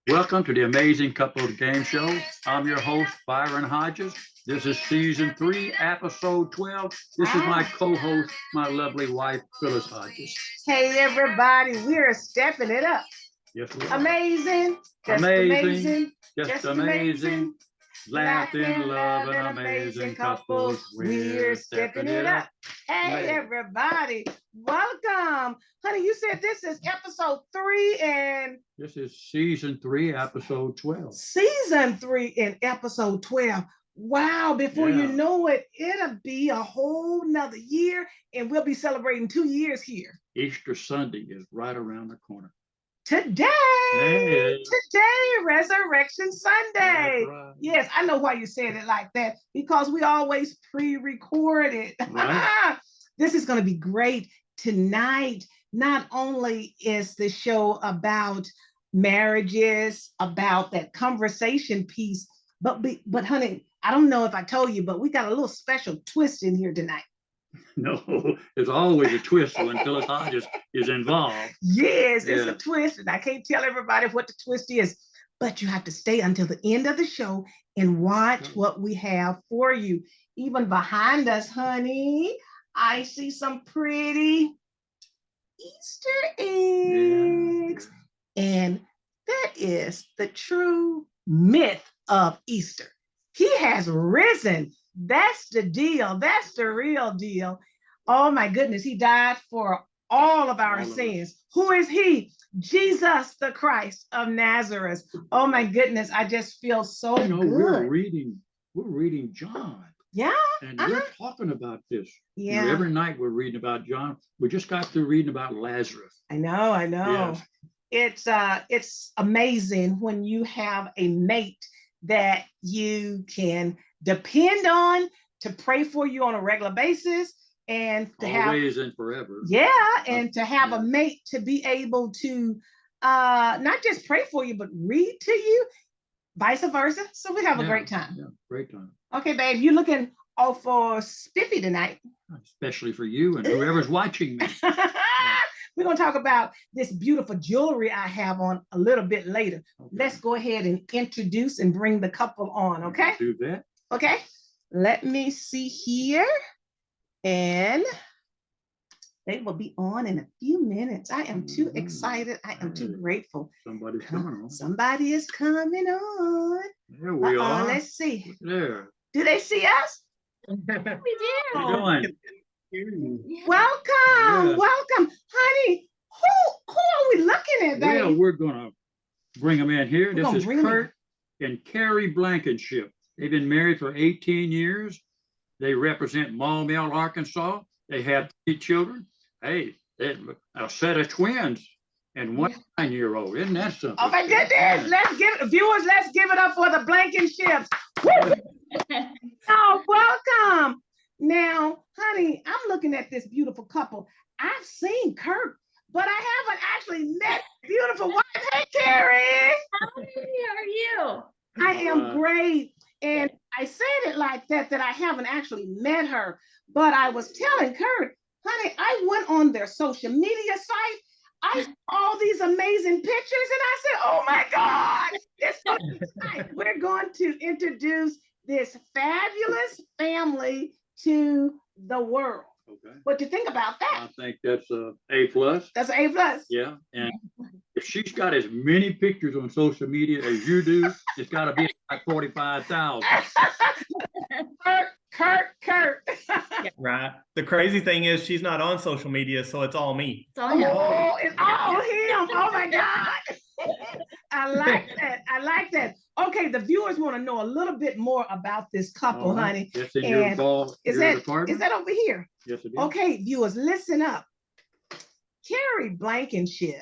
Welcome to the Amazing Couples Game Show. I'm your host, Byron Hodges. This is season 3, episode 12. This is my co-host, my lovely wife, Phyllis Hodges. Hey, everybody, we're stepping it up. Yes, we are. Amazing. Just amazing. Just amazing. Laughing, loving, amazing couples. We're stepping it up. Hey, everybody. Welcome. Honey, you said this is episode 3 and... This is season 3, episode 12. Season 3 and episode 12. Wow, before you know it, it'll be a whole nother year and we'll be celebrating 2 years here. Easter Sunday is right around the corner. Today, Resurrection Sunday. Right. Yes, I know why you said it like that, because we always pre-record it. Right. This is going to be great tonight. Not only is the show about marriages, about that conversation piece, but honey, I don't know if I told you, but we got a little special twist in here tonight. No, there's always a twist when Phyllis Hodges is involved. Yes, it's a twist, and I can't tell everybody what the twist is, but you have to stay until the end of the show and watch what we have for you. Even behind us, honey, I see some pretty Easter eggs. Yeah. And that is the true myth of Easter. He has risen. That's the deal. That's the real deal. Oh my goodness. He died for all of our sins. Who is he? Jesus the Christ of Nazareth. Oh my goodness. I just feel so good. We're reading John. Yeah. And we're talking about this. Yeah. Every night we're reading about John. We just got through reading about Lazarus. I know. Yes. It's amazing when you have a mate that you can depend on to pray for you on a regular basis and to always and forever. Yeah, and to have a mate to be able to not just pray for you, but read to you, vice versa. So we have a great time. Yeah, great time. Okay, babe, you're looking all for spiffy tonight. Especially for you and whoever's watching me. We're going to talk about this beautiful jewelry I have on a little bit later. Okay. Let's go ahead and introduce and bring the couple on, okay? Do that. Okay, let me see here. And they will be on in a few minutes. I am too excited. I am too grateful. Somebody's coming on. Somebody is coming on. There we are. Let's see. There. Do they see us? We do. How you doing? Welcome, welcome, honey. Who are we looking at, baby? Well, we're gonna bring them in here. This is Kurt and Carrie Blankenship. They've been married for 18 years. They represent Maumelle, Arkansas. They have 3 children. Hey, a set of twins and one 9-year-old. Isn't that something? Oh my goodness! Let's give it up for the Blankenships. Oh, welcome. Now, honey, I'm looking at this beautiful couple. I've seen Kurt, but I haven't actually met beautiful wife. Hey, Carrie. How are you? I am great. And I said it like that I haven't actually met her, but I was telling Kurt, honey, I went on their social media site. I saw all these amazing pictures and I said, oh my God, it's so exciting. We're going to introduce this fabulous family to the world. Okay. What do you think about that? I think that's a A+. That's an A+. Yeah. And if she's got as many pictures on social media as you do, it's got to be like 45,000. Kurt. Right. The crazy thing is she's not on social media, so it's all me. It's all him. Oh, it's all him. Oh my God. I like that. Okay, the viewers want to know a little bit more about this couple, honey. Yes, in your ball. Is that over here? Yes, it is. Okay, viewers, listen up. Carrie Blankenship.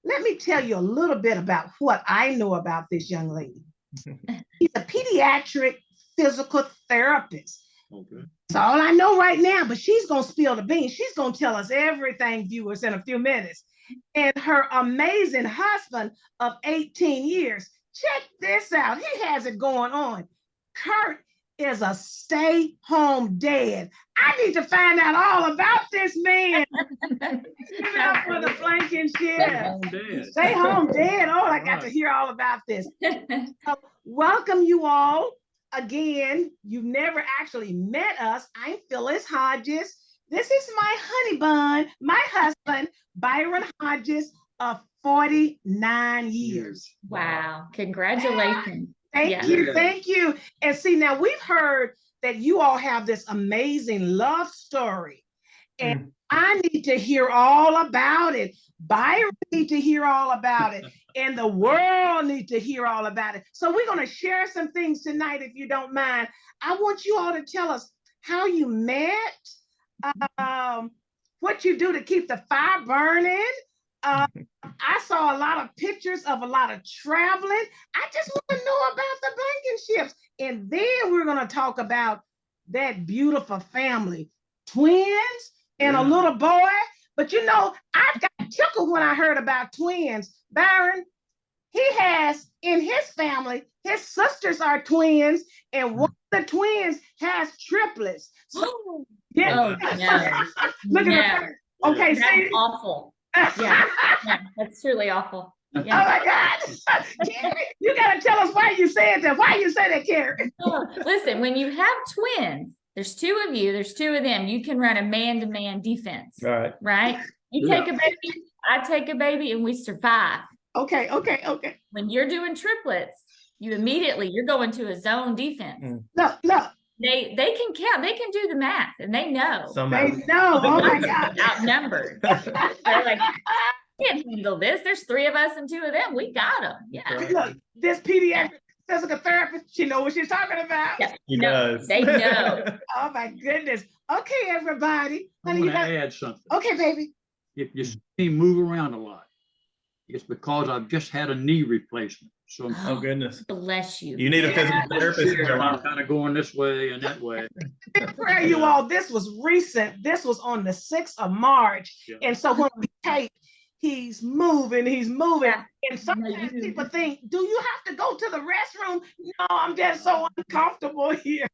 Let me tell you a little bit about what I know about this young lady. She's a pediatric physical therapist. Okay. That's all I know right now, but she's going to spill the beans. She's going to tell us everything, viewers, in a few minutes. And her amazing husband of 18 years. Check this out. He has it going on. Kurt is a stay-home dad. I need to find out all about this man. Give it up for the Blankenship. Home dad. Stay home dad. Oh, I got Right. to hear all about this. Welcome you all again. You've never actually met us. I'm Phyllis Hodges. This is my honey bun, my husband, Byron Hodges, of 49 years. Wow, congratulations. Thank you, thank you. And see, now we've heard that you all have this amazing love story. And I need to hear all about it. Byron need to hear all about it. And the world need to hear all about it. So we're going to share some things tonight, if you don't mind. I want you all to tell us how you met, what you do to keep the fire burning. I saw a lot of pictures of a lot of traveling. I just want to know about the Blankenships. And then we're going to talk about that beautiful family, twins and a little boy. But you know, I got tickled when I heard about twins. Byron, he has in his family, his sisters are twins, and one of the twins has triplets. So, yeah. Oh, no. Look at her. Okay, That's see? awful. Yeah, that's truly awful. Oh Yeah. my God. Carrie, you gotta tell us why you said that. Why you say that, Carrie? Oh, listen, when you have twins, there's two of you, there's two of them, you can run a man-to-man defense, Right. right? You take a baby, I take a baby, and we survive. Okay. When you're doing triplets, you're going to a zone defense. No. They can count, they can do the math, and they know. They know. Oh my God. Outnumbered. They're like, can't handle this. There's three of us and two of them. We got them. Yeah. Look, this pediatric physical therapist, she knows what she's talking about. Yeah. He No, does. they know. Oh my goodness. Okay, everybody. I Honey, want you to got... add something. Okay, baby. If you see me move around a lot, it's because I've just had a knee replacement. So Oh goodness. Bless you. You need a physical therapist in your I'm life. kind of going this way and that way. Prayer, you all, this was recent. This was on the 6th of March. Yeah. And so when we tape, he's moving. Yeah. And sometimes people think, do you have to go to the restroom? No, I'm just so uncomfortable here.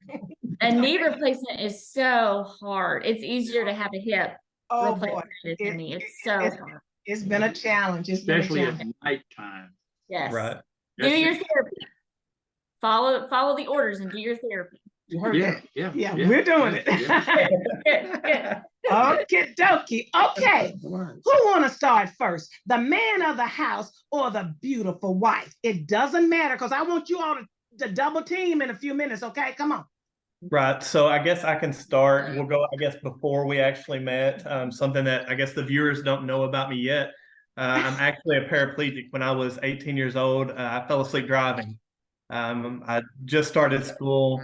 A knee replacement is so hard. It's easier to have a hip Oh boy, replacement than a knee. It's so it's- hard. it's been a challenge. It's been a Especially challenge. at nighttime. Yes. Right. Do your therapy. Follow the orders and do your therapy. You heard Yeah, that? yeah. Yeah, we're doing it. Good, good. Okay, dokie. Okay, who want to start first? The man of the house or the beautiful wife? It doesn't matter because I want you all to double team in a few minutes. Okay, come on. Right. So I guess I can start. We'll go, I guess, before we actually met. Something that I guess the viewers don't know about me yet. I'm actually a paraplegic. When I was 18 years old, I fell asleep driving. I just started school,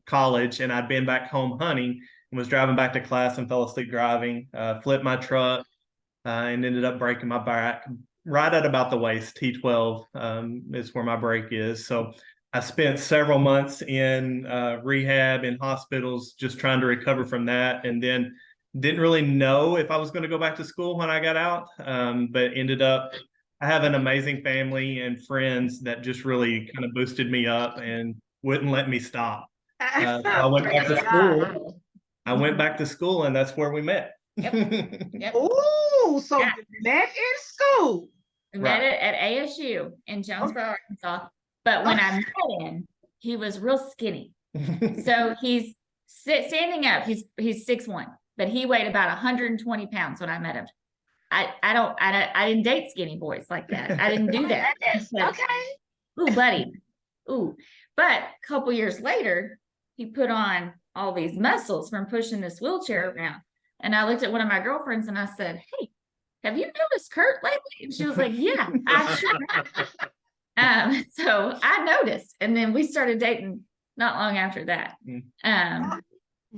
college, and I'd been back home hunting and was driving back to class and fell asleep driving, flipped my truck, and ended up breaking my back right at about the waist. T12 is where my break is. So I spent several months in rehab in hospitals just trying to recover from that, and then didn't really know if I was going to go back to school when I got out, but ended up, I have an amazing family and friends that just really kind of boosted me up and wouldn't let me stop. So I went back to school. And that's where we met. Yep. Oh, so Yeah. you met in school. We met at ASU in Jonesboro, Arkansas. But when I met him, he was real skinny. So he's standing up. He's 6'1", but he weighed about 120 pounds when I met him. I didn't date skinny boys like that. I didn't do that. But, Okay. ooh, buddy. Ooh. But a couple years later, he put on all these muscles from pushing this wheelchair around. And I looked at one of my girlfriends and I said, "Hey, have you noticed Kurt lately?" And she was like, "Yeah, I sure have." So I noticed. And then we started dating not long after that.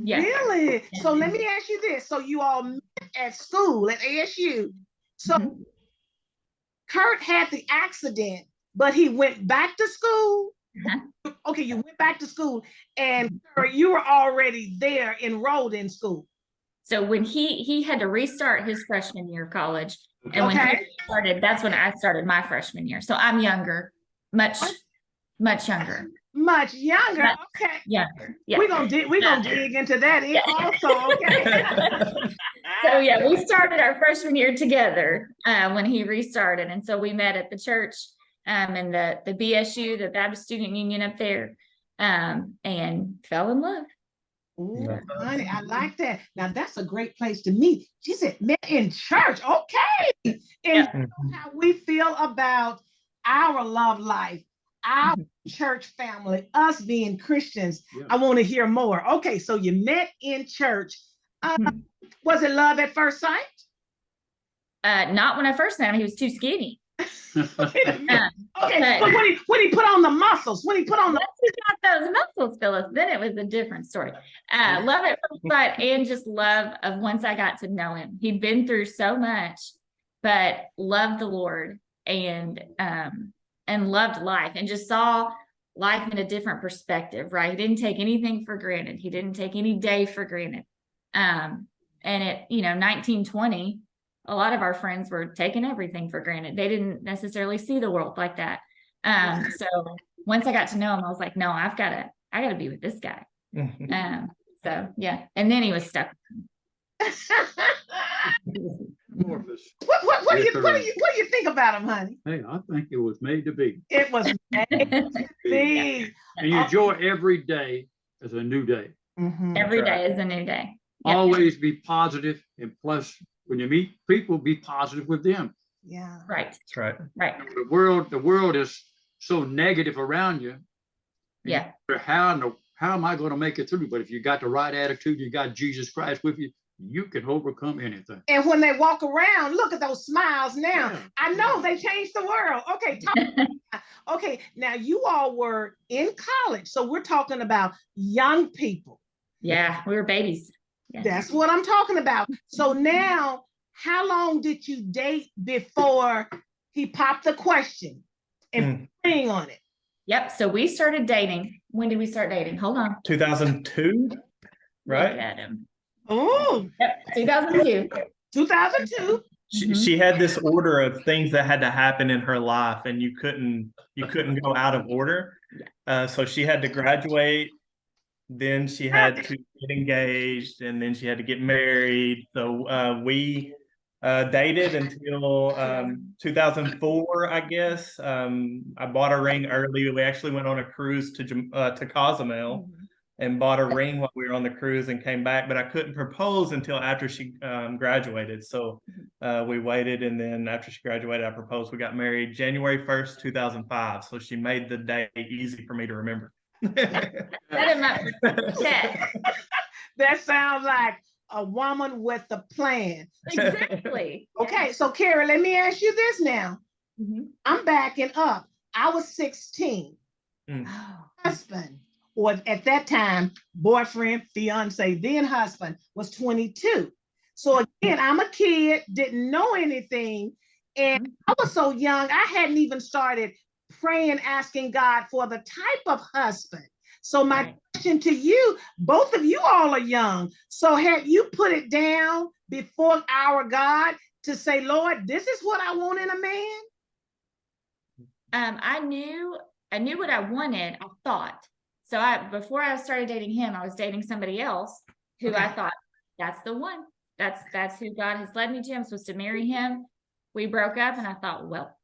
Yeah. Really? So let me ask you this. So you all met at school at ASU. So Mhm. Kurt had the accident, but he went back to school. Uh-huh. Okay, you went back to school and Kurt, you were already there enrolled in school. So when he had to restart his freshman year of college, and when Okay. he started, that's when I started my freshman year. So I'm younger, much younger. much younger. Much Okay. younger. Yeah. We're gonna dig into that also. Okay. So yeah, we started our freshman year together when he restarted. And so we met at the church in the BSU, the Baptist Student Union up there, and fell in love. Ooh, honey, I like that. Now that's a great place to meet. She said, met in church. Okay. And how we feel about our love life, our church family, us being Christians. Yeah. I want to hear more. Okay, so you met in church. Was it love at first sight? Not when I first met him. He was too skinny. Okay, but when he put on the muscles, once he got those muscles, Phyllis, then it was a different story. Love at first sight, and just love of once I got to know him. He'd been through so much, but loved the Lord and loved life, and just saw life in a different perspective, right? He didn't take anything for granted. He didn't take any day for granted. And at 1920, a lot of our friends were taking everything for granted. They didn't necessarily see the world like that. So once I got to know him, I was like, no, I gotta be with this guy. So yeah. And then he was stuck. What do you think about him, honey? Hey, I think it was made to be. It was made to be. And you enjoy every day as a new day. Every day is a new day. Yep. Always be positive, and plus, when you meet people, be positive with them. Yeah. Right. That's right. Right. The world is so negative around you. Yeah. How am I going to make it through? But if you got the right attitude, you got Jesus Christ with you, you can overcome anything. And when they walk around, look at those smiles now. Yeah. I know they changed the world. Okay. Okay. Now you all were in college, so we're talking about young people. Yeah, we were babies. Yeah. That's what I'm talking about. So now, how long did you date before he popped the question and praying on it? Yep. So we started dating. When did we start dating? Hold on. 2002, right? Look at him. Oh. Yep. 2002. 2002. She had this order of things that had to happen in her life, and you couldn't go out of order. So she had to graduate. Then she had to get engaged, and then she had to get married. So we dated until 2004, I guess. I bought a ring early. We actually went on a cruise to Cozumel and bought a ring while we were on the cruise and came back. But I couldn't propose until after she graduated. So we waited, and then after she graduated, I proposed. We got married January 1st, 2005. So she made the day easy for me to remember. That sounds like a woman with a plan. Exactly. Okay, so Carrie, let me ask you this now. I'm backing up. I was 16. Husband, or at that time, boyfriend, fiance, then husband, was 22. So again, I'm a kid, didn't know anything. And I was so young, I hadn't even started praying, asking God for the type of husband. So my question to you, both of you all are young. So had you put it down before our God to say, Lord, this is what I want in a man? I knew what I wanted, I thought. So before I started dating him, I was dating somebody else who I thought, that's the one. That's who God has led me to. I'm supposed to marry him. We broke up, and I thought, well,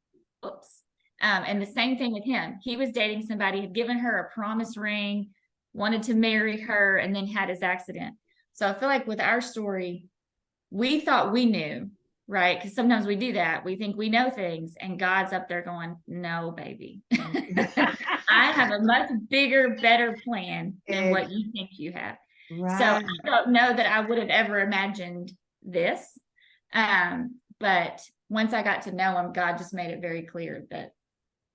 oops. And the same thing with him. He was dating somebody, had given her a promise ring, wanted to marry her, and then had his accident. So I feel like with our story, we thought we knew, right? Because sometimes we do that. We think we know things, and God's up there going, no, baby. I have a much bigger, better plan than what you think you have. Right. So I don't know that I would have ever imagined this. But once I got to know him, God just made it very clear that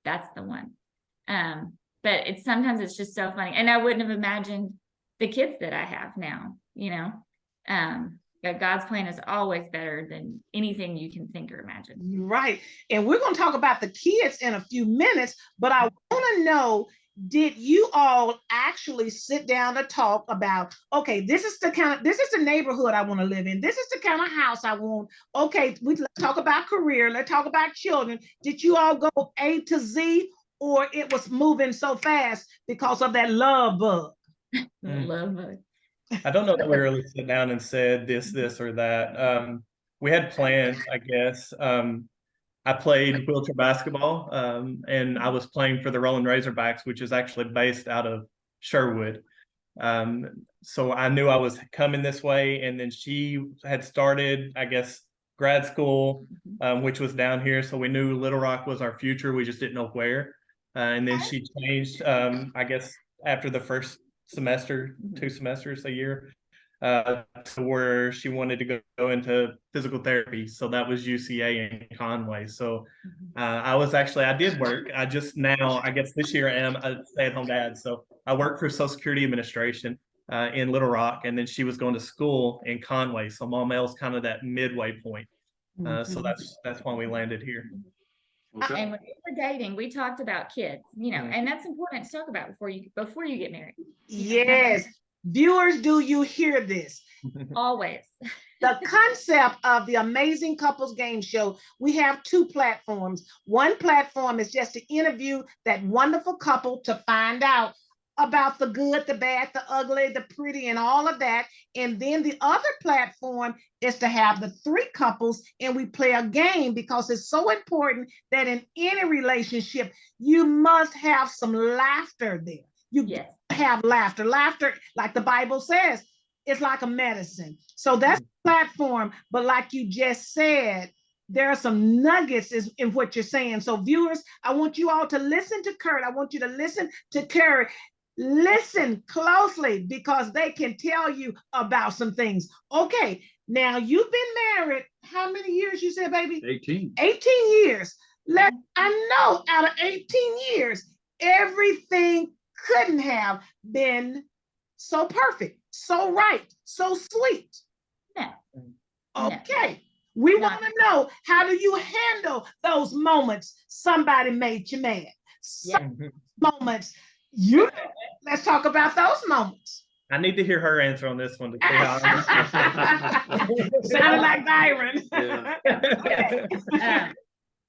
that's the one. But sometimes it's just so funny. And I wouldn't have imagined the kids that I have now, that God's plan is always better than anything you can think or imagine. Right. And we're going to talk about the kids in a few minutes, but I want to know, did you all actually sit down to talk about, okay, this is the neighborhood I want to live in. This is the kind of house I want. Okay, let's talk about career. Let's talk about children. Did you all go A to Z, or it was moving so fast because of that love bug? Love it. I don't know that we really sit down and said this, or that. We had plans, I guess. I played wheelchair basketball, and I was playing for the Rolling Razorbacks, which is actually based out of Sherwood. So I knew I was coming this way, and then she had started, I guess, grad school, which was down here. So we knew Little Rock was our future. We just didn't know where. And then she changed, I guess, after the first semester, 2 semesters a year, to where she wanted to go into physical therapy. So that was UCA in Conway. So I did work. I just now, I guess this year I am a stay-at-home dad. So I work for Social Security Administration in Little Rock, and then she was going to school in Conway. So Maumell's kind of that midway point. So that's why we landed here. Okay. And when we were dating, we talked about kids, and that's important to talk about before you get married. Yes. Viewers, do you hear this? Always. The concept of the Amazing Couples Game Show, we have 2 platforms. One platform is just to interview that wonderful couple to find out about the good, the bad, the ugly, the pretty, and all of that. And then the other platform is to have the 3 couples and we play a game, because it's so important that in any relationship, you must have some laughter there. You Yes. have laughter. Laughter, like the Bible says, it's like a medicine. So that's the platform. But like you just said, there are some nuggets in what you're saying. So viewers, I want you all to listen to Kurt. I want you to listen to Carrie. Listen closely, because they can tell you about some things. Okay, now you've been married. How many years you said, baby? 18. 18 years. I know out of 18 years, everything couldn't have been so perfect, so right, so sweet. No. Okay. We want to know, how do you handle those moments somebody made you mad? Some moments let's talk about those moments. I need to hear her answer on this one to see how Sounded like Byron. Yeah.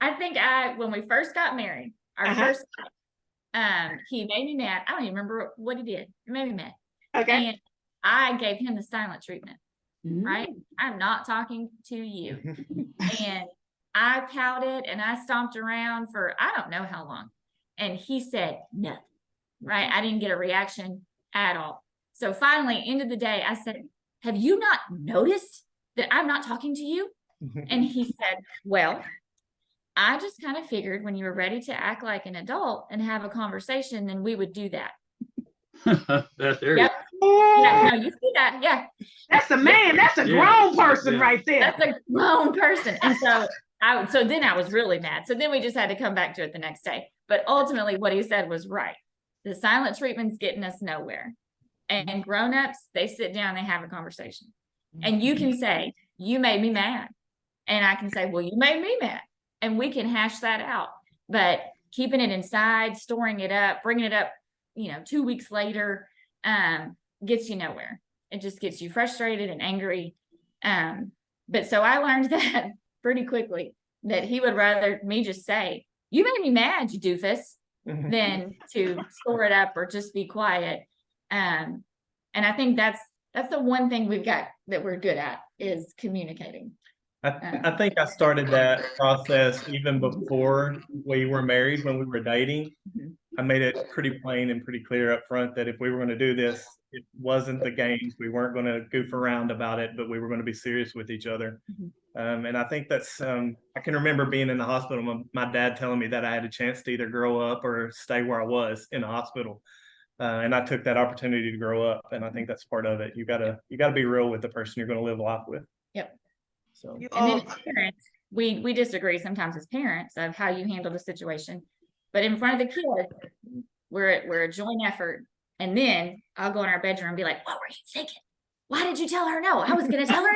I think when we first got married, our first he made me mad. I don't even remember what he did. He made me mad. Okay. And I gave him the silent treatment. Right? I'm not talking to you. And I pouted and I stomped around for I don't know how long. And he said nothing. Right? I didn't get a reaction at all. So finally, end of the day, I said, have you not noticed that I'm not talking to you? And he said, well, I just kind of figured when you were ready to act like an adult and have a conversation, then we would do that. That's there. Yep. Yeah, no, you see that. Yeah. That's a man. That's a grown person right there. That's a grown person. And so then I was really mad. So then we just had to come back to it the next day. But ultimately what he said was right. The silent treatment's getting us nowhere. And grown-ups, they sit down, they have a conversation. And you can say, you made me mad. And I can say, well, you made me mad. And we can hash that out. But keeping it inside, storing it up, bringing it up, 2 weeks later, gets you nowhere. It just gets you frustrated and angry. But so I learned that pretty quickly, that he would rather me just say, you made me mad, you doofus, than to store it up or just be quiet. And I think that's the one thing we've got that we're good at, is communicating. I think I started that process even before we were married. When we were dating, I made it pretty plain and pretty clear up front that if we were going to do this, it wasn't the games. We weren't going to goof around about it, but we were going to be serious with each other. And I think that's, I can remember being in the hospital, my dad telling me that I had a chance to either grow up or stay where I was in the hospital. And I took that opportunity to grow up. And I think that's part of it. You gotta be real with the person you're going to live life with. Yep. So, and then as parents, we disagree sometimes as parents of how you handle the situation, but in front of the kids, we're a joint effort. And then I'll go in our bedroom and be like, what were you thinking? Why did you tell her no? I was going to tell her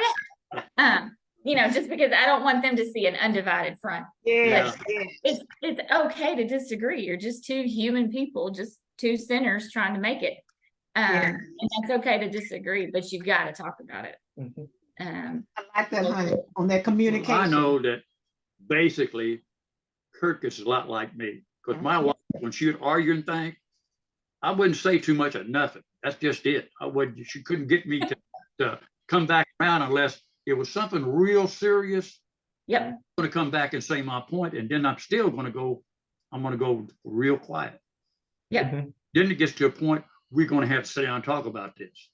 yes. Just because I don't want them to see an undivided front. Yes. It's okay to disagree. You're just 2 human people, just 2 sinners trying to make it. And that's okay to disagree, but you've got to talk about it. I like that, honey, on that communication. I know that basically Kirk is a lot like me. Because my wife, when she would argue and think, I wouldn't say too much of nothing. That's just it. She couldn't get me to come back around unless it was something real serious. Yep. I'm going to come back and say my point, and then I'm going to go real quiet. Yep. Then it gets to a point we're going to have to sit down and talk about this.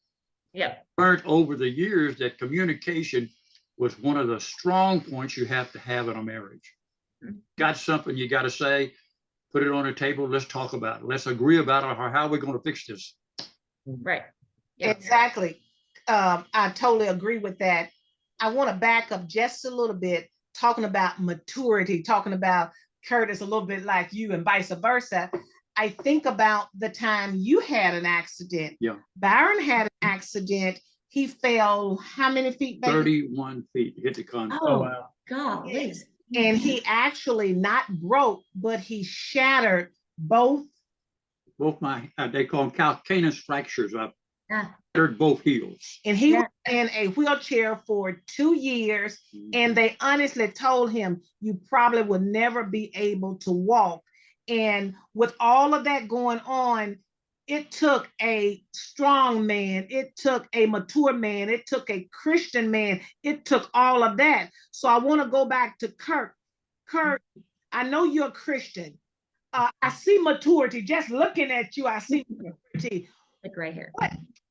Yep. Learned over the years that communication was one of the strong points you have to have in a marriage. Got something you got to say, put it on the table. Let's talk about it. Let's agree about it, or how we're going to fix this. Right. Yep. Exactly. I totally agree with that. I want to back up just a little bit, talking about maturity, talking about Curtis a little bit like you and vice versa. I think about the time you had an accident. Yeah. Byron had an accident. He fell how many feet, baby? 31 feet, hit the concrete. Oh, wow. God. Yes. And he actually not broke, but he shattered both my, they call them calcaneus fractures. I Yeah. shattered both heels. and he Yeah. was in a wheelchair for 2 years. And they honestly told him, you probably will never be able to walk. And with all of that going on, it took a strong man, it took a mature man, it took a Christian man, it took all of that. So I want to go back to Kurt. Kurt, I know you're a Christian. I see maturity. Just looking at you, I see maturity. Like right here.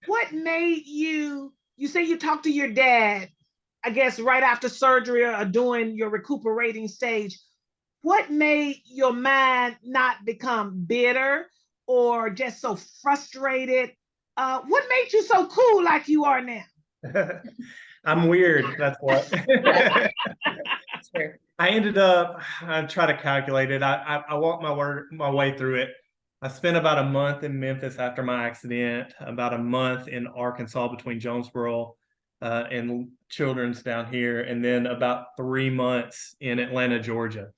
What made you say you talked to your dad, I guess right after surgery or during your recuperating stage? What made your mind not become bitter or just so frustrated? What made you so cool like you are now? I'm weird. That's what. Sure. I ended up, I try to calculate it. I walked my way through it. I spent about a month in Memphis after my accident, about a month in Arkansas between Jonesboro and Children's down here, and then about 3 months in Atlanta, Georgia,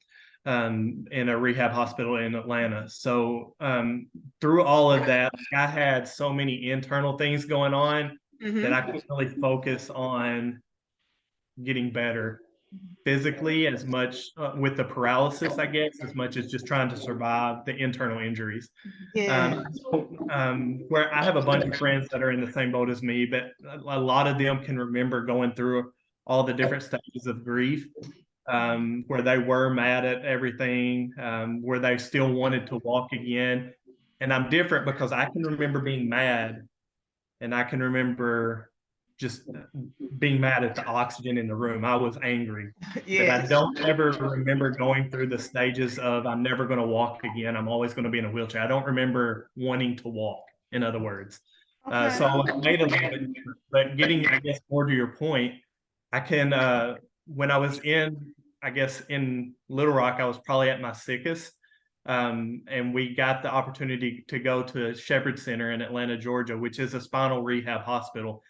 in a rehab hospital in Atlanta. So through all of that, I had so many internal things going on that I couldn't really focus on getting better physically as much with the paralysis, I guess, as much as just trying to survive the internal injuries. Yeah. Where I have a bunch of friends that are in the same boat as me, but a lot of them can remember going through all the different stages of grief, where they were mad at everything, where they still wanted to walk again. And I'm different because I can remember being mad, and I can remember just being mad at the oxygen in the room. I was angry. Yeah. But I don't ever remember going through the stages of I'm never going to walk again. I'm always going to be in a wheelchair. I don't remember wanting to walk, in other words. Okay. So I was made a little bit different. But getting, I guess, more to your point, I can, when I was in, I guess, in Little Rock, I was probably at my sickest. And we got the opportunity to go to Shepherd Center in Atlanta, Georgia, which is a spinal rehab hospital.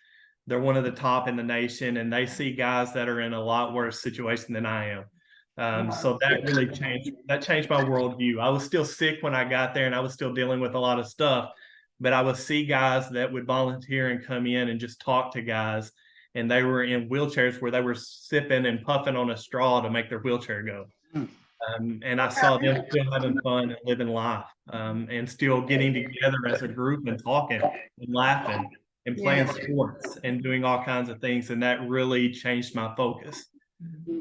They're one of the top in the nation, and they see guys that are in a lot worse situation than I am. So that really changed my worldview. I was still sick when I got there, and I was still dealing with a lot of stuff, but I would see guys that would volunteer and come in and just talk to guys, and they were in wheelchairs where they were sipping and puffing on a straw to make their wheelchair go. And I saw them still having fun and living life, and still getting together as a group and talking and laughing and playing sports and doing all kinds of things. And that really changed my focus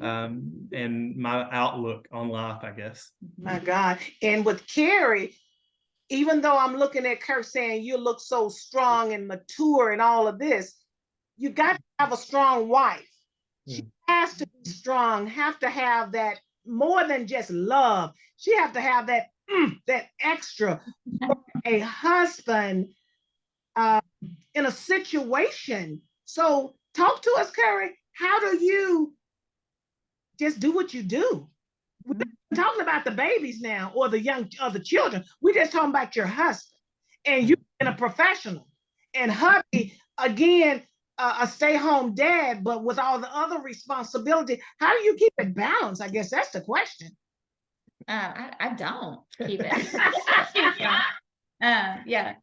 and my outlook on life, I guess. My God. And with Carrie, even though I'm looking at Kurt saying you look so strong and mature and all of this, you got to have a strong wife. She has to be strong, have to have that more than just love. She have to have that that extra. A husband in a situation. So talk to us, Carrie. How do you just do what you do? We're not talking about the babies now or the children. We're just talking about your husband, and you've been a professional. And hubby, again, a stay-home dad, but with all the other responsibility. How do you keep it balanced? I guess that's the question. I don't keep it. Yeah.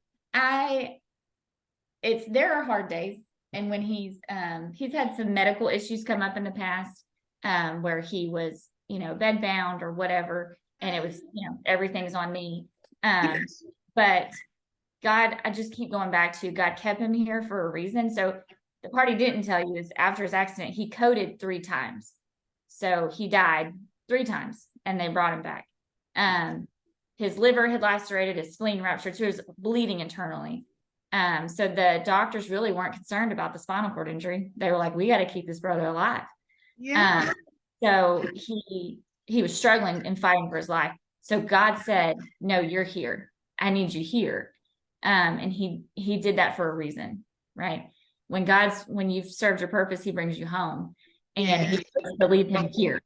There are hard days. And when he's had some medical issues come up in the past, where he was, bed bound or whatever. and it was, everything's on me. But God, I just keep going back to God kept him here for a reason. So the part he didn't tell you is after his accident, he coded 3 times. So he died 3 times and they brought him back. His liver had lacerated, his spleen ruptured, so he was bleeding internally. So the doctors really weren't concerned about the spinal cord injury. They were like, we got to keep this brother alive. Yeah. So he was struggling and fighting for his life. So God said, no, you're here. I need you here. And he did that for a reason, right? When you've served your purpose, he brings you home, and he wants to leave him here.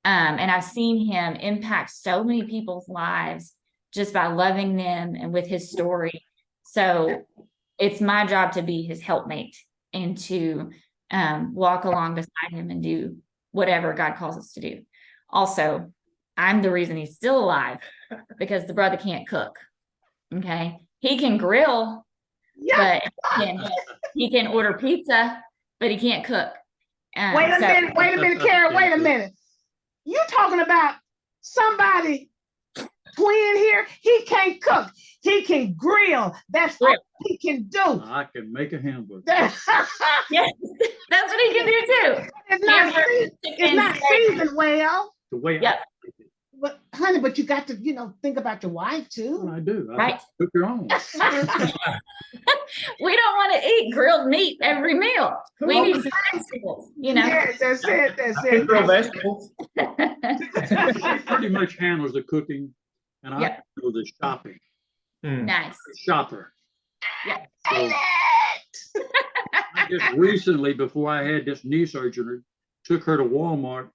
And I've seen him impact so many people's lives just by loving them and with his story. So it's my job to be his helpmate and to walk along beside him and do whatever God calls us to do. Also, I'm the reason he's still alive, because the brother can't cook. Okay. He can grill, but he can order pizza, but he can't cook. Wait a minute, Carrie, wait a minute. You talking about somebody twin here? He can't cook. He can grill. That's all he can do. I can make a hamburger. Yes, that's what he can do too. It's not seasoned well. The way But honey, but you got to, think about your wife too. I do. Right. Cook your own. We don't want to eat grilled meat every meal. We need vegetables, Yes, that's it. That's it. Grill vegetables. She pretty much handles the cooking, and I do the shopping. Nice. Shopper. Yeah. So, I just recently, before I had this knee surgery, took her to Walmart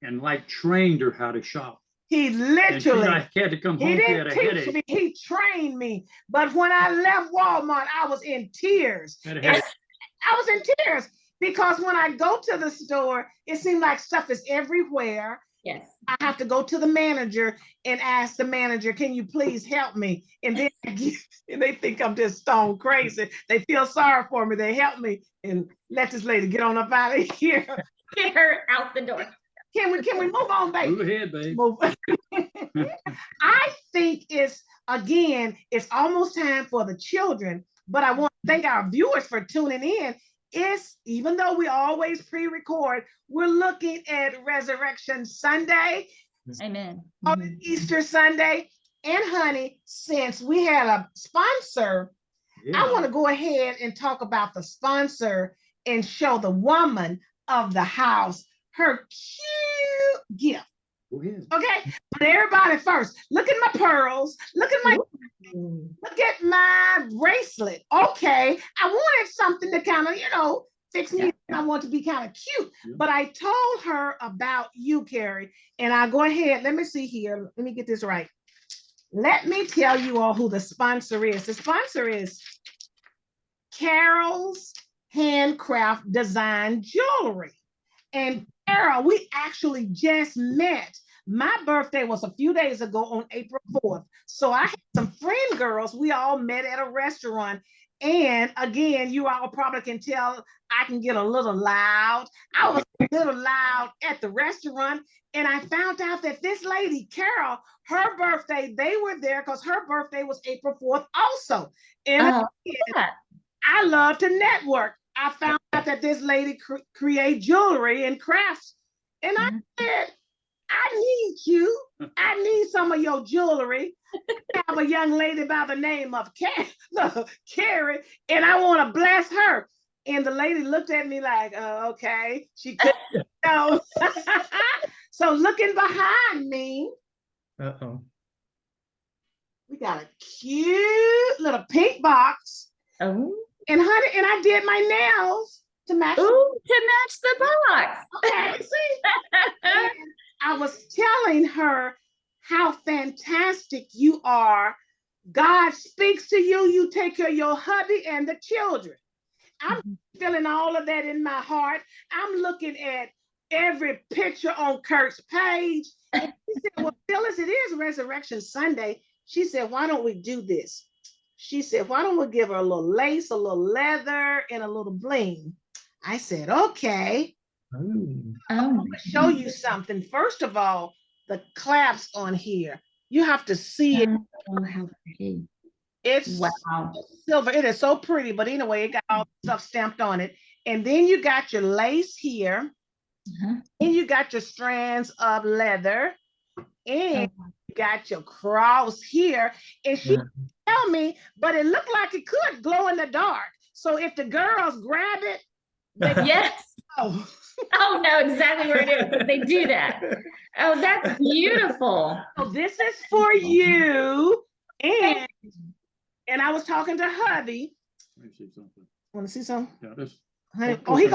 and trained her how to shop. He literally, I had to come home. he didn't teach me, he trained me. But when I left Walmart, I was in tears. I was in tears because when I go to the store, it seemed like stuff is everywhere. Yes. I have to go to the manager and ask the manager, can you please help me? And then and they think I'm just stone crazy. They feel sorry for me. They help me and let this lady get on up out of here. Get her out the door. Can we move on, baby? Move ahead, babe. I think it's almost time for the children, but I want to thank our viewers for tuning in. Even though we always pre-record, we're looking at Resurrection Sunday. Amen. On Easter Sunday. And honey, since we had a sponsor, I want to go ahead and talk about the sponsor and show the woman of the house her cute gift. Okay, but everybody first, look at my pearls, look at my bracelet. Okay, I wanted something to kind of, fix me. I want to be kind of cute, but I told her about you, Carrie, and I'll go ahead. Let me see here. Let me get this right. Let me tell you all who the sponsor is. The sponsor is Carol's Handcraft Design Jewelry. And Carol, we actually just met. My birthday was a few days ago on April 4th. So I had some friend girls. We all met at a restaurant. And again, you all probably can tell I can get a little loud. I was a little loud at the restaurant. And I found out that this lady, Carol, her birthday, they were there because her birthday was April 4th also. And I love to network. I found out that this lady create jewelry and crafts. And I said, I need you. I need some of your jewelry. I have a young lady by the name of Carrie, and I want to bless her. And the lady looked at me like, okay. She couldn't know. So looking behind me, we got a cute little pink box. Oh. And honey, and I did my nails to match. Ooh, to match the box. Okay, see? I was telling her how fantastic you are. God speaks to you. You take care of your hubby and the children. I'm feeling all of that in my heart. I'm looking at every picture on Kurt's page. And she said, well, Phyllis, it is Resurrection Sunday. She said, why don't we do this? She said, why don't we give her a little lace, a little leather, and a little bling? I said, okay. I'm going to show you something. First of all, the clasps on here. You have to see it. Oh, how pretty. It's Wow. silver. It is so pretty, but anyway, it got all the stuff stamped on it. And then you got your lace here. Uh-huh. And you got your strands of leather. And Oh. you got your cross here. And she tell me, but it looked like it could glow in the dark. So if the girls grab it, they Yes. oh. Oh, no, exactly where it is. But they do that. Oh, that's beautiful. So this is for you. And I was talking to hubby. Let me see something. Want to see something? Yeah, this. Honey, oh, he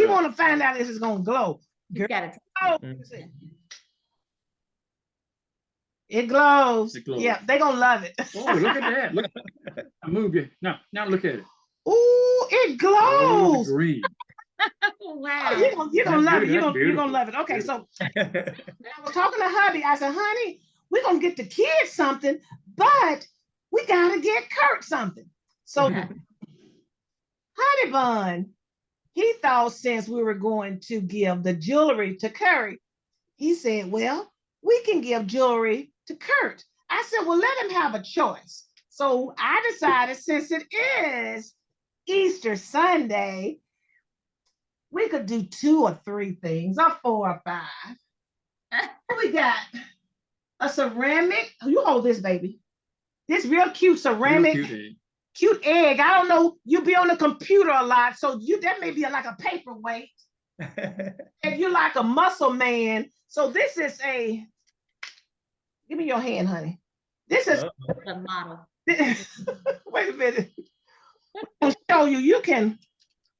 want to find out if it's gonna glow. You got it. Oh, it glows. It glows. Yeah, they gonna love it. Oh, look at that. Look. I move you. Now look at it. Ooh, it Oh, glows. green. Wow. Oh, you're gonna That's love it. beautiful. You're gonna love it. Okay, so I was talking to hubby. I said, honey, we're gonna get the kids something, but we gotta get Kurt something. So Honey Bun, he thought since we were going to give the jewelry to Carrie, he said, well, we can give jewelry to Kurt. I said, well, let him have a choice. So I decided, since it is Easter Sunday, we could do 2 or 3 things, or 4 or 5. We got a ceramic. You hold this, baby. This real cute ceramic, cute egg. I don't know. You be on the computer a lot, so that may be like a paperweight. If you like a muscle man, so this is a. Give me your hand, honey. This is the model. Wait a minute. I'll show you. You can.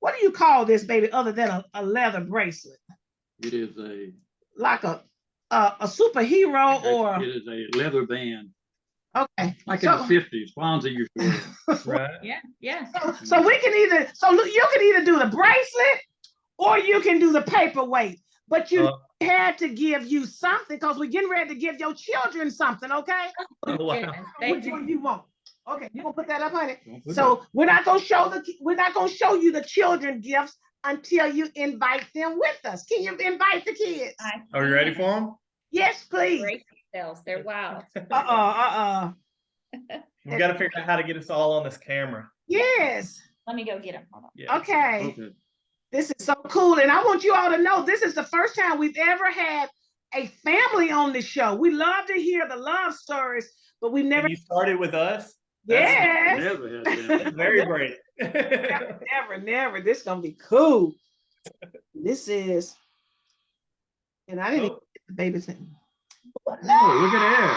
What do you call this, baby, other than a leather bracelet? It is a. Like a superhero or. It is a leather band. Okay. Like in the 50s, Fonzie used to wear. Right. Yeah. So we can either. So you can either do the bracelet, or you can do the paperweight. But you had to give you something because we're getting ready to give your children something. Okay. Oh, wow. Which one you want? Okay, you gonna put that up, honey. So we're not gonna show you the children gifts until you invite them with us. Can you invite the kids? Are you ready for them? Yes, please. Great sales. They're wow. We got to figure out how to get us all on this camera. Yes. Let me go get them. Hold on. Yeah. Okay. This is so cool, and I want you all to know this is the first time we've ever had a family on the show. We love to hear the love stories, but we've never. And you started with us? Yes. Never had that. Very great. Never. This is gonna be cool. This is, and I didn't even get the baby's name. Oh, look at that.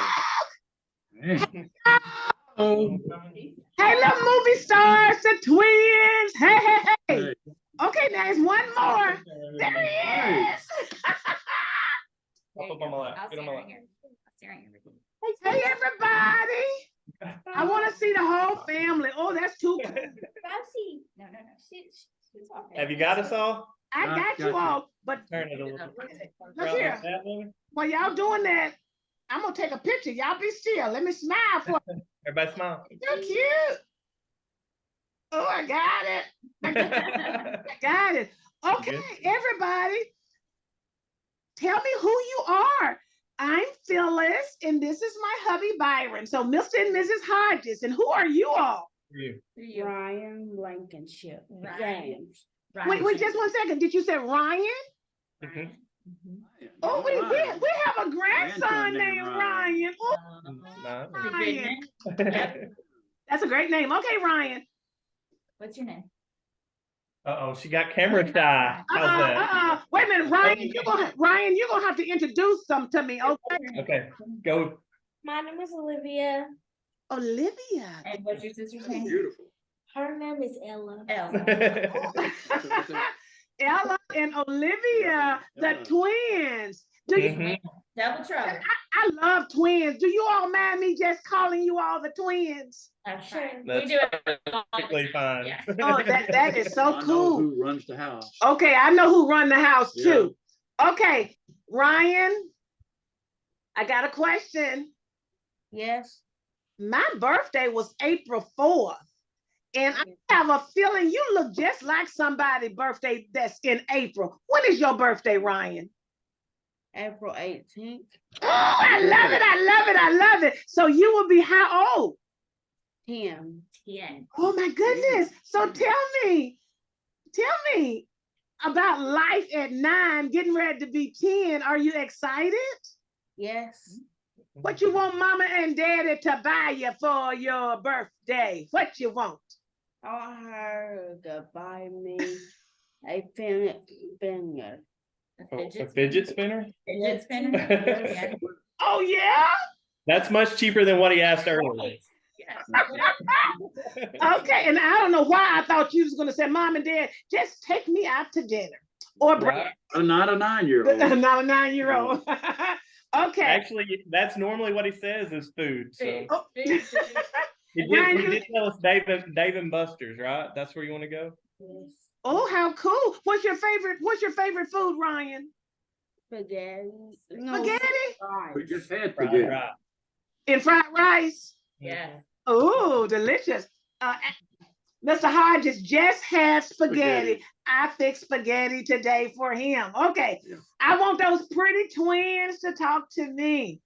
Man. Oh. Hey, little movie stars, the twins. Hey. Okay, now there's one more. There he is. Up on my lap. I'll Get on my lap. Hey, everybody. I want to see the whole family. Oh, that's too cool. No. She's Have you got us all? I got you all, but Turn it a little bit. look here. While y'all doing that, I'm gonna take a picture. Y'all be still. Let me smile for you. Everybody smile. You're cute. Oh, I got it. I got it. Okay, everybody. Tell me who you are. I'm Phyllis, and this is my hubby, Byron. So Mr. and Mrs. Hodges, and who are you all? Ryan Blankenship. Ryan. Wait, just 1 second. Did you say Ryan? Mhm. Oh, we have a grandson named Ryan. Oh, Ryan. That's a great name. Okay, Ryan. What's your name? Uh-oh, she got camera shy. How's that? Wait a minute, Ryan. You're gonna have to introduce some to me, okay? Okay, go. My name is Olivia. Olivia. And what's your sister's name? Beautiful. Her name is Ella. Ella and Olivia, the twins. Do you? Double trouble. I love twins. Do you all mind me just calling you all the twins? Sure. That's We do it. perfectly fine. Yeah. Oh, that is so I know cool. who runs the house. Okay, I know who run the house too. Okay, Ryan, I got a question. Yes. My birthday was April 4th, and I have a feeling you look just like somebody's birthday that's in April. When is your birthday, Ryan? April 18th. Oh, I love it. I love it. I love it. So you will be how old? 10. 10. Oh my goodness. So tell me about life at 9, getting ready to be 10. Are you excited? Yes. What you want mama and daddy to buy you for your birthday? What you want? I heard to buy me a finger. A fidget spinner? Fidget spinner? Yes. Yeah. Oh yeah? That's much cheaper than what he asked earlier. Yes. Okay, and I don't know why I thought you was gonna say, Mom and Dad, just take me out to dinner. Or Not not a 9-year-old. not a 9-year-old. Okay. Actually, that's normally what he says is food. So Oh. Food, food. he did tell us Dave and Buster's, right? That's where you want to go? Yes. Oh, how cool. What's your favorite food, Ryan? Spaghetti. No, Spaghetti? We fries. just had Right, spaghetti. right. And fried rice? Yes. Oh, delicious. Mr. Hodges just had spaghetti. I fixed spaghetti today for him. Okay, Yeah. I want those pretty twins to talk to me.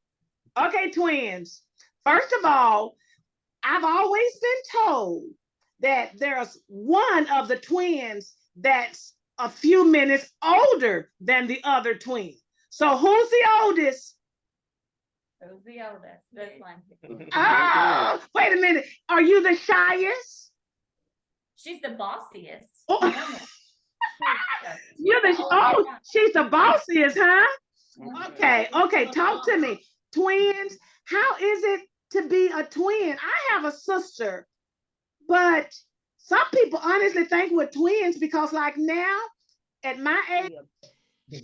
Okay, twins. First of all, I've always been told that there's one of the twins that's a few minutes older than the other twin. So who's the oldest? Who's the oldest? This one. Oh, wait a minute. Are you the shyest? She's the bossiest. Oh. She's the bossiest, huh? Okay, talk to me. Twins, how is it to be a twin? I have a sister, but some people honestly think we're twins because like now, at my age,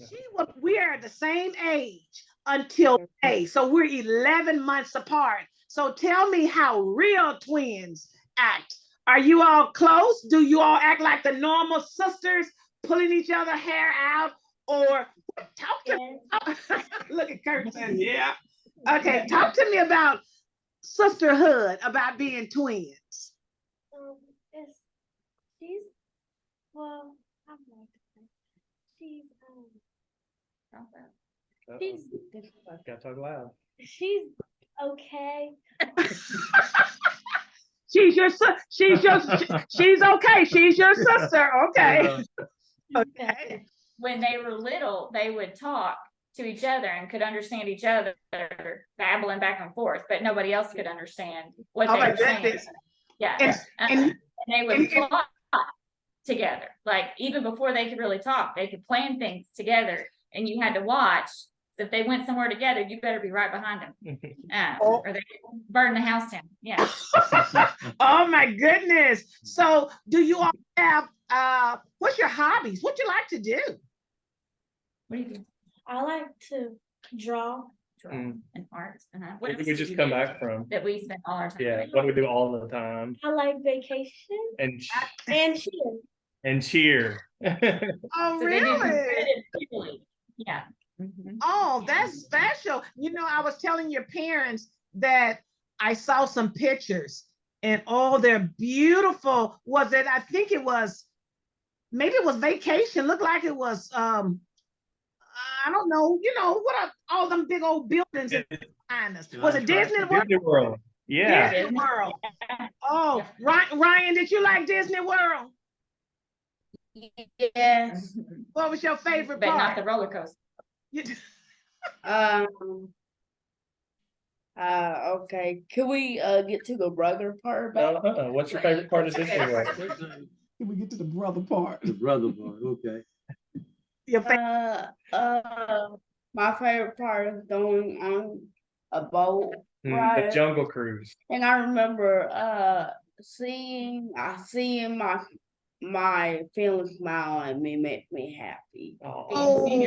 we are the same age until May. So we're 11 months apart. So tell me how real twins act. Are you all close? Do you all act like the normal sisters, pulling each other hair out? Or talk to me. Look at Kirsten, yeah. Okay, talk to me about sisterhood, about being twins. She's well, I'm like she's Gotta talk loud. she's okay. She's okay. She's your sister. Okay. Okay. When they were little, they would talk to each other and could understand each other, babbling back and forth, but nobody else could understand what Oh they my were saying. goodness. Yeah. And And they would plot together. Like even before they could really talk, they could plan things together, and you had to watch. If they went somewhere together, you better be right behind them, or they burn the house down. Yeah. oh my goodness. So do you all have what's your hobbies? What you like to do? What do you do? I like to draw. Draw and art. Where What did else we do just you come do back from? that we spend all our time Yeah, doing? what do we do all the time? I like vacation And and cheer. and cheer. Oh, So they do really? competitive cheerleading. Yeah. Oh, that's special. You know, I was telling your parents that I saw some pictures and oh, they're beautiful. Was it, I think it was, maybe it was vacation. Looked like it was, I don't know, you know, what are all them big old buildings behind us? Was it Disney World? Disney World. Yeah. Disney World. Oh, Ryan, did you like Disney World? Yes. What was your favorite But part? not the roller coaster. Okay. Can we get to the brother part? What's your favorite part of Disney World? Can we get to the brother part? The brother part, okay. Your favorite. My favorite part is going on a boat The ride. Jungle Cruise. And I remember seeing my feelings smile at me make me happy. Oh, Seeing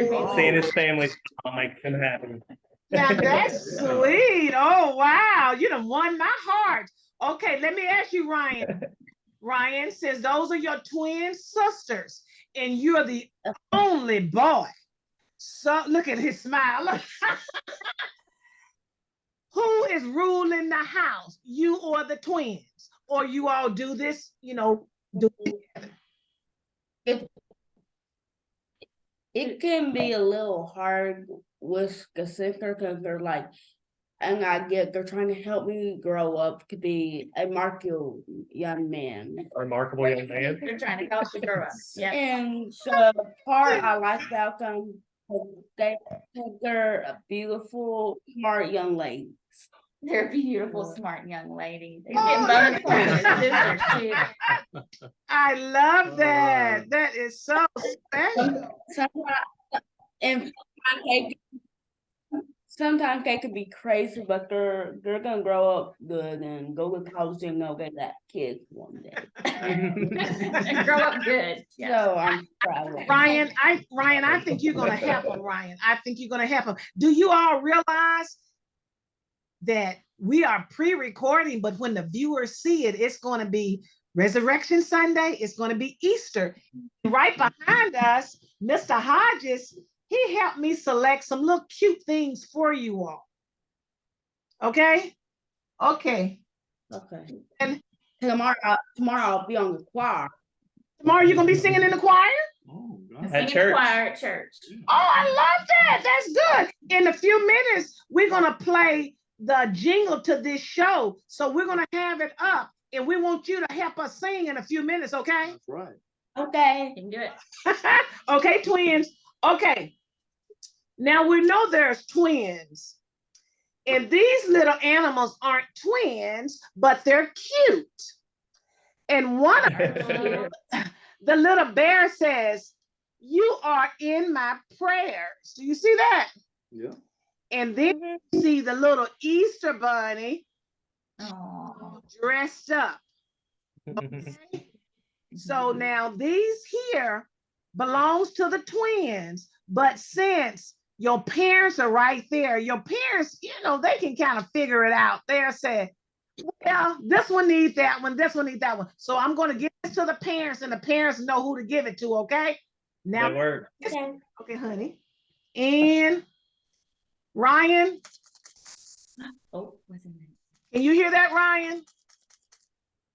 his family smile makes him happy. now that's sweet. Oh, wow. You done won my heart. Okay, let me ask you, Ryan. Ryan says those are your twin sisters and you're the only boy. So look at his smile. Who is ruling the house? You or the twins? Or you all do this, you know, do it together? It can be a little hard with the sister because they're like, and they're trying to help me grow up to be a remarkable young man. A remarkable young man. They're trying to help you grow up. Yeah. And the part I like about them, they're a beautiful, smart young lady. They're beautiful, smart young ladies. They're getting bonus points for their sisters too. I love that. That is so special. Sometimes they could be crazy, but they're gonna grow up good and go to college and they'll get that kid one day. And grow up good. Yeah. So I'm proud of them. Ryan, I think you're gonna help him, Ryan. I think you're gonna help him. Do you all realize that we are pre-recording, but when the viewers see it, it's gonna be Resurrection Sunday, it's gonna be Easter. Right behind us, Mr. Hodges, he helped me select some little cute things for you all. Okay? Okay. Okay. And tomorrow I'll be on the choir. tomorrow you're gonna be singing in the choir? Oh, Singing God. At church. choir at church. Oh, I love that. That's good. In a few minutes, we're gonna play the jingle to this show. So we're gonna have it up and we want you to help us sing in a few minutes, okay? That's right. Okay. You can do it. Okay, twins. Okay. Now we know there's twins. And these little animals aren't twins, but they're cute. And one of them, the little bear says, "You are in my prayers." Do you see that? Yeah. And then you see the little Easter bunny Oh. dressed up. So now these here belongs to the twins, but since your parents are right there, your parents, they can kind of figure it out. They'll say, well, this one needs that one, this one needs that one. So I'm going to give this to the parents and the parents know who to give it to, okay? Now, That work. okay, honey. And Ryan, Oh, what's in there? can you hear that, Ryan?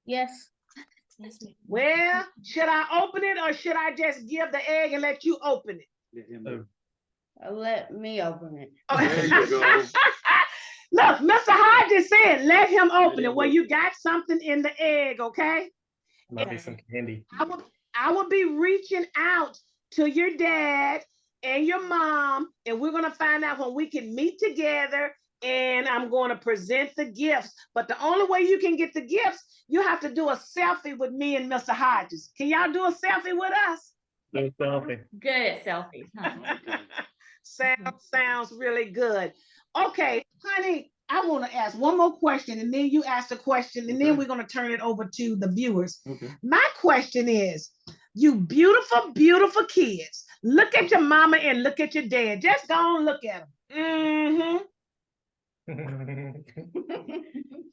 Yes. Yes, ma'am. Well, should I open it or should I just give the egg and let you open it? Let him know. Let me open it. There you go. Look, Mr. Hodges said, let him open Let it. him Well, open you got something in the egg, okay? Might be some candy. I will be reaching out to your dad and your mom, and we're going to find out when we can meet together, and I'm going to present the gifts. But the only way you can get the gifts, you have to do a selfie with me and Mr. Hodges. Can y'all do a selfie with us? No selfie. Good at selfies, huh? Sounds really good. Okay, honey, I want to ask one more question, and then you ask the question, and then we're going to turn it over to the viewers. Okay. My question is, you beautiful, beautiful kids, look at your mama and look at your dad. Just go and look at them.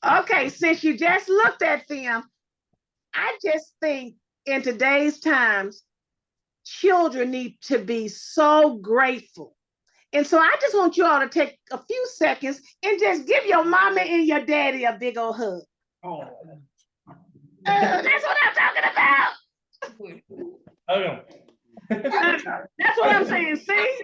Okay, since you just looked at them, I just think in today's times, children need to be so grateful. And so I just want you all to take a few seconds and just give your mama and your daddy a big old hug. Oh. That's what I'm talking about. Okay. That's what I'm saying. See?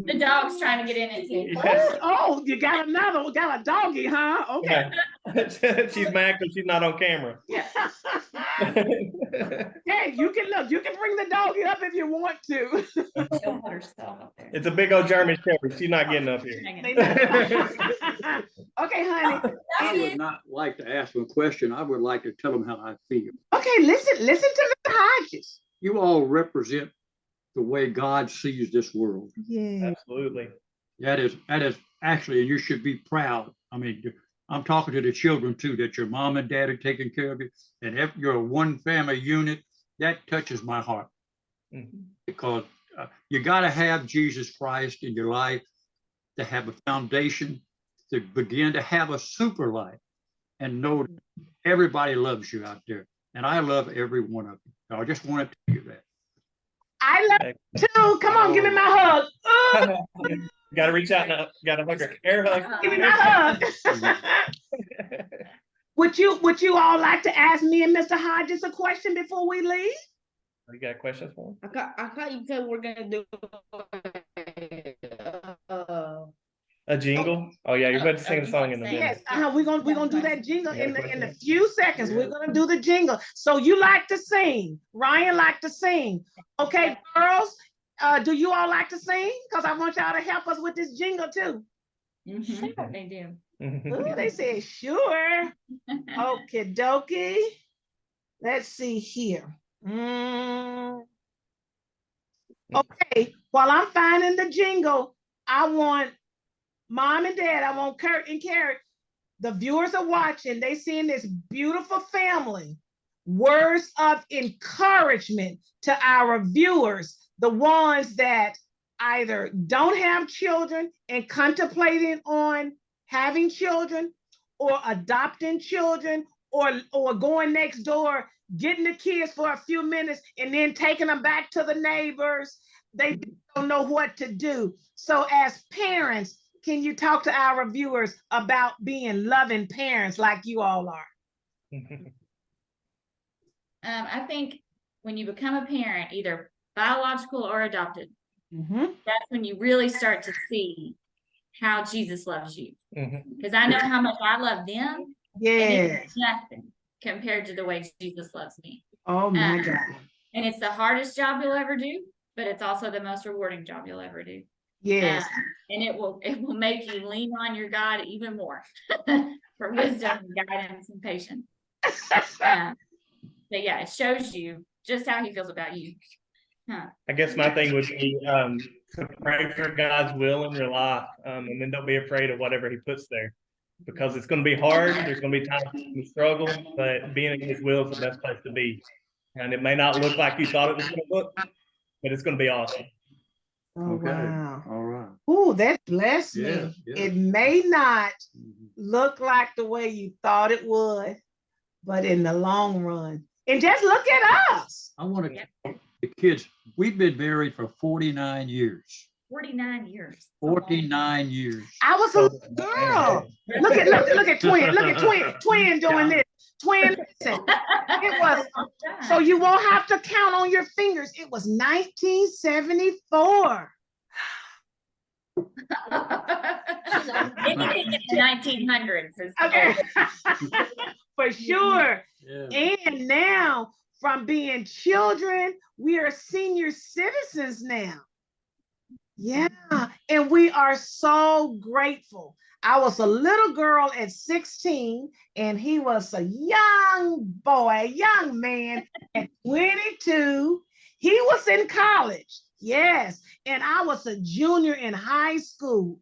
The dog's trying to get in it too. Yes. Oh, you got a doggy, huh? Okay. Yeah. She's mad because she's not on camera. Yeah. Hey, you can bring the doggy up if you want to. She'll put herself up there. It's a big old German Shepherd. She's not getting up here. Okay, honey. I would not like to ask them a question. I would like to tell them how I feel. Okay, listen to Mr. Hodges. You all represent the way God sees this world. Yeah. Absolutely. That is actually, and you should be proud. I mean, I'm talking to the children too, that your mom and dad are taking care of you. And if you're a one family unit, that touches my heart. Because you got to have Jesus Christ in your life to have a foundation, to begin to have a super life and know everybody loves you out there. And I love every one of you. So I just want to tell you that. I love you too. Come on, give me my hug. You gotta reach out now. You gotta hug her. Air hug. Give me my hug. Would you all like to ask me and Mr. Hodges a question before we leave? You got questions for him? I thought you said we're gonna do A jingle? Oh yeah, you're about to sing a song in a minute. Yes, we're gonna do that jingle in a few seconds. We're gonna do the jingle. So you like to sing. Ryan like to sing. Okay, girls, do you all like to sing? Because I want y'all to help us with this jingle too. Mhm, they do. Ooh, they said sure. Okay, dokie. Let's see here. Okay, while I'm finding the jingle, I want Mom and Dad, I want Kurt and Carrie. The viewers are watching. They seeing this beautiful family. Words of encouragement to our viewers, the ones that either don't have children and contemplating on having children, or adopting children, or going next door, getting the kids for a few minutes and then taking them back to the neighbors. They don't know what to do. So as parents, can you talk to our viewers about being loving parents like you all are? I think when you become a parent, either biological or adopted, that's when you really start to see how Jesus loves you. Because I know how much I love them. Yes. And it's nothing compared to the way Jesus loves me. Oh my God. And it's the hardest job you'll ever do, but it's also the most rewarding job you'll ever do. Yes. And it will make you lean on your God even more for wisdom and guidance and patience. But yeah, it shows you just how he feels about you. I guess my thing would be to pray for God's will in your life, and then don't be afraid of whatever he puts there, because it's going to be hard. There's going to be times you struggle, but being in his will is the best place to be. And it may not look like you thought it was going to look, but it's going to be awesome. Oh, Okay. wow. All right. Ooh, that blessed me. Yeah, yeah. It may not look like the way you thought it would, but in the long run. And just look at us. I want to, the kids, we've been married for 49 years. 49 years. 49 years. I was a little girl. Look at twin doing this. Twin, listen. It was, so you won't have to count on your fingers. It was 1974. Anything in the 1900s is Okay. For sure. Yeah. And now, from being children, we are senior citizens now. Yeah, and we are so grateful. I was a little girl at 16, and he was a young boy, young man at 22. He was in college, yes, and I was a junior in high school,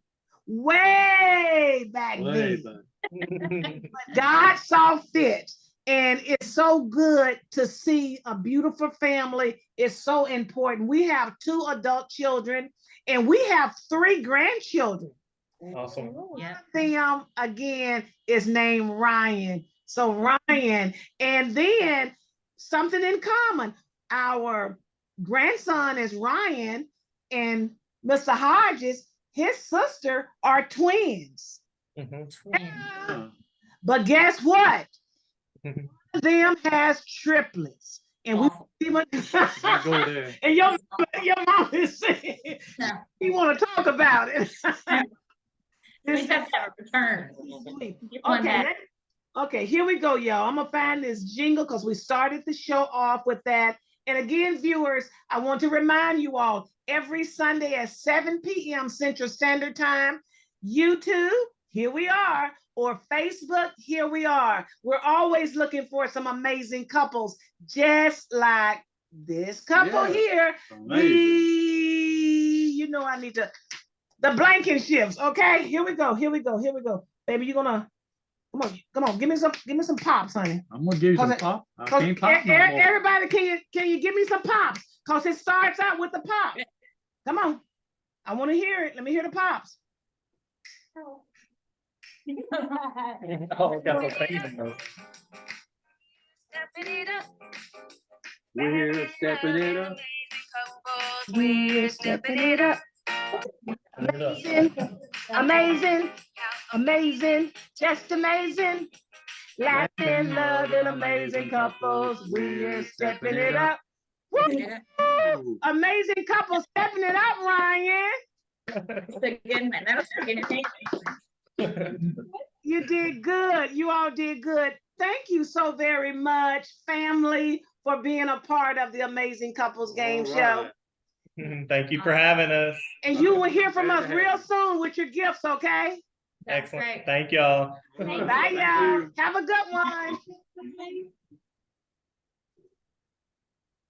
way back then. But God saw fit, and it's so good to see a beautiful family. It's so important. We have 2 adult children, and we have 3 grandchildren. Awesome. Yeah. Them again is named Ryan. So Ryan, and then something in common. Our grandson is Ryan, and Mr. Hodges, his sister, are twins. Yeah. But guess what? One of them has triplets. And we even Go there. and your mom is saying you want to talk about it. We have to have a return. Okay, here we go, y'all. I'm gonna find this jingle because we started the show off with that. And again, viewers, I want to remind you all, every Sunday at 7 p.m. Central Standard Time, YouTube, here we are, or Facebook, here we are. We're always looking for some amazing couples, just like this couple here. You know I need to, the Blankenships, okay? Here we go. Baby, you're gonna, come on, give me some pops, honey. I'm gonna give you some pop. I can't pop no more. Everybody, can you give me some pops? Because it starts out with the pop. Come on. I want to hear it. Let me hear the pops. Oh, got the thing. We're stepping it up. We're stepping it up. Amazing, just amazing. Laughing, loving, amazing couples. We're stepping it up. Woo! Amazing couple stepping it up, Ryan. That was good. You did good. You all did good. Thank you so very much, family, for being a part of the Amazing Couples Game Show. Thank you for having us. And you will hear from us real soon with your gifts, okay? That's Excellent. great. Thank y'all. Bye, y'all. Have a good one.